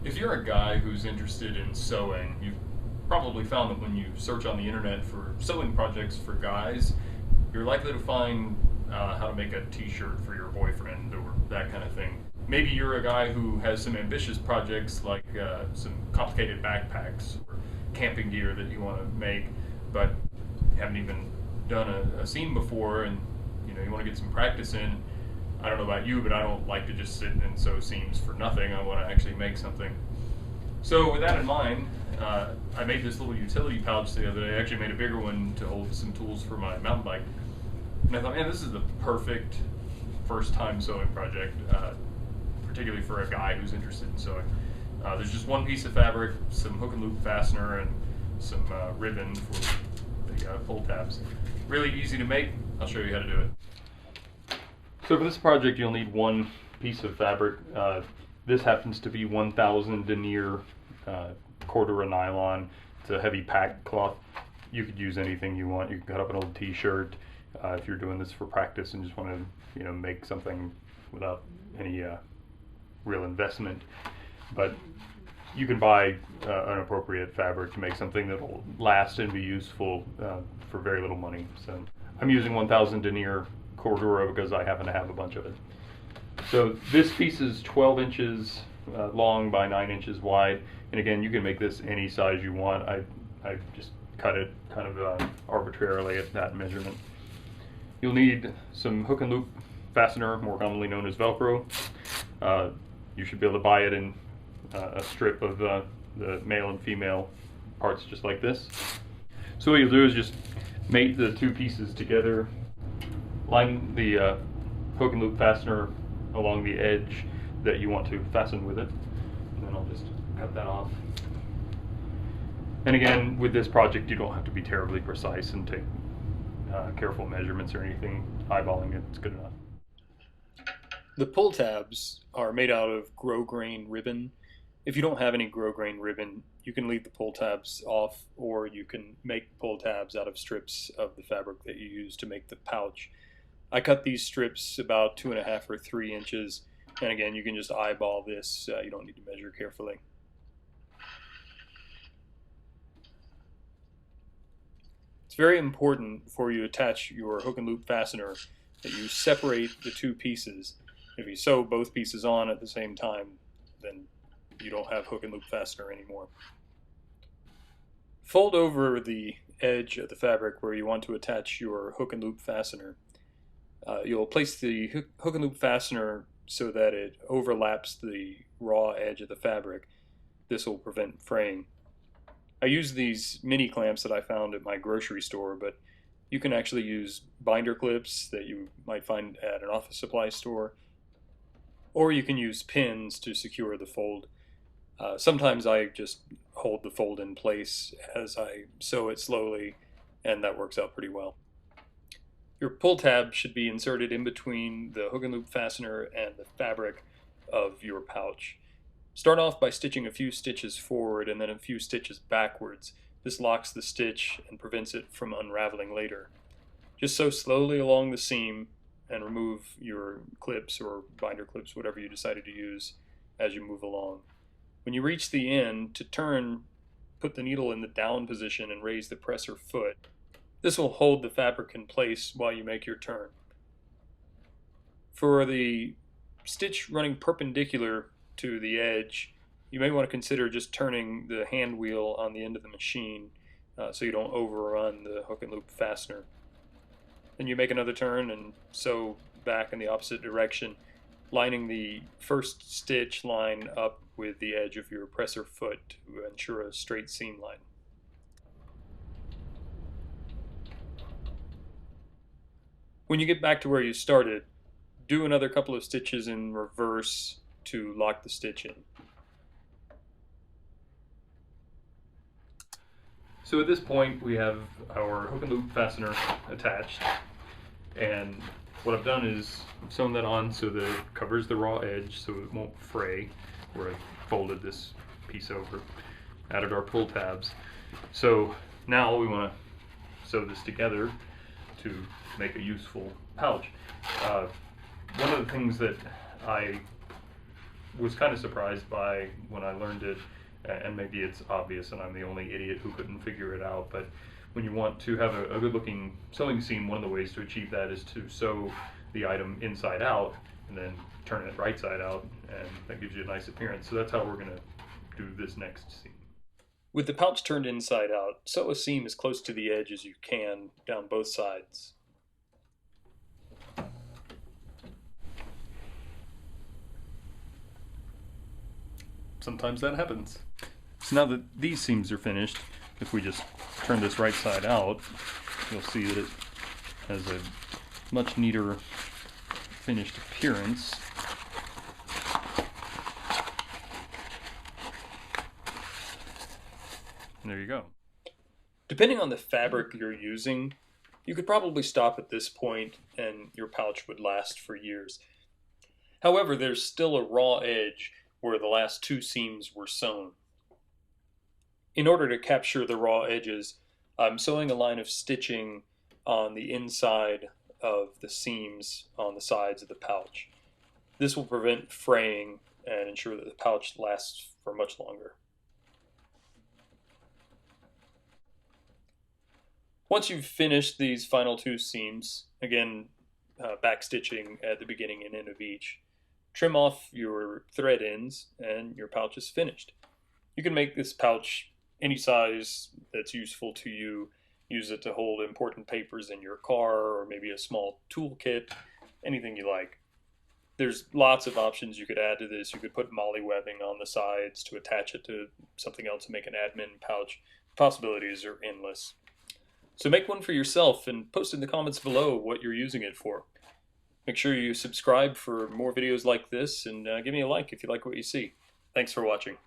If you're a guy who's interested in sewing, you've probably found that when you search on the internet for sewing projects for guys, you're likely to find how to make a t-shirt for your boyfriend or that kind of thing. Maybe you're a guy who has some ambitious projects like some complicated backpacks or camping gear that you want to make, but haven't even done a seam before, and you want to get some practice in. I don't know about you, but I don't like to just sit and sew seams for nothing. I want to actually make something. So with that in mind, I made this little utility pouch the other day. I actually made a bigger one to hold some tools for my mountain bike. And I thought, man, this is the perfect first time sewing project, particularly for a guy who's interested in sewing. There's just one piece of fabric, some hook and loop fastener, and some ribbon for the pull tabs. Really easy to make. I'll show you how to do it. So for this project, you'll need one piece of fabric. This happens to be 1000 denier cordura nylon. It's a heavy pack cloth. You could use anything you want. You can cut up an old t-shirt if you're doing this for practice and just want to make something without any real investment. But you can buy an appropriate fabric to make something that will last and be useful for very little money. So I'm using 1000 denier cordura because I happen to have a bunch of it. So this piece is 12 inches long by 9 inches wide, and again, you can make this any size you want. I just cut it kind of arbitrarily at that measurement. You'll need some hook and loop fastener, more commonly known as Velcro. You should be able to buy it in a strip of the male and female parts just like this. So what you'll do is just mate the two pieces together, line the hook and loop fastener along the edge that you want to fasten with it, and then I'll just cut that off. And again, with this project, you don't have to be terribly precise and take careful measurements or anything. Eyeballing it's good enough. The pull tabs are made out of grosgrain ribbon. If you don't have any grosgrain ribbon, you can leave the pull tabs off, or you can make pull tabs out of strips of the fabric that you use to make the pouch. I cut these strips about 2.5 or 3 inches, and again, you can just eyeball this. You don't need to measure carefully. It's very important before you attach your hook and loop fastener that you separate the two pieces. If you sew both pieces on at the same time, then you don't have hook and loop fastener anymore. Fold over the edge of the fabric where you want to attach your hook and loop fastener. You'll place the hook and loop fastener so that it overlaps the raw edge of the fabric. This will prevent fraying. I use these mini clamps that I found at my grocery store, but you can actually use binder clips that you might find at an office supply store, or you can use pins to secure the fold. Sometimes I just hold the fold in place as I sew it slowly, and that works out pretty well. Your pull tab should be inserted in between the hook and loop fastener and the fabric of your pouch. Start off by stitching a few stitches forward and then a few stitches backwards. This locks the stitch and prevents it from unraveling later. Just sew slowly along the seam and remove your clips or binder clips, whatever you decided to use, as you move along. When you reach the end, to turn, put the needle in the down position and raise the presser foot. This will hold the fabric in place while you make your turn. For the stitch running perpendicular to the edge, you may want to consider just turning the hand wheel on the end of the machine so you don't overrun the hook and loop fastener. Then you make another turn and sew back in the opposite direction, lining the first stitch line up with the edge of your presser foot to ensure a straight seam line. When you get back to where you started, do another couple of stitches in reverse to lock the stitch in. So at this point, we have our hook and loop fastener attached, and what I've done is I've sewn that on so that it covers the raw edge so it won't fray, where I folded this piece over, added our pull tabs. So now we want to sew this together to make a useful pouch. One of the things that I was kind of surprised by when I learned it, and maybe it's obvious and I'm the only idiot who couldn't figure it out, but when you want to have a good looking sewing seam, one of the ways to achieve that is to sew the item inside out and then turn it right side out, and that gives you a nice appearance. So that's how we're going to do this next seam. With the pouch turned inside out, sew a seam as close to the edge as you can down both sides. Sometimes that happens. So now that these seams are finished, if we just turn this right side out, you'll see that it has a much neater finished appearance. And there you go. Depending on the fabric you're using, you could probably stop at this point and your pouch would last for years. However, there's still a raw edge where the last two seams were sewn. In order to capture the raw edges, I'm sewing a line of stitching on the inside of the seams on the sides of the pouch. This will prevent fraying and ensure that the pouch lasts for much longer. Once you've finished these final two seams, again, back stitching at the beginning and end of each, trim off your thread ends and your pouch is finished. You can make this pouch any size that's useful to you. Use it to hold important papers in your car, or maybe a small toolkit, anything you like. There's lots of options you could add to this. You could put molly webbing on the sides to attach it to something else and make an admin pouch. Possibilities are endless. So make one for yourself and post in the comments below what you're using it for. Make sure you subscribe for more videos like this, and give me a like if you like what you see. Thanks for watching.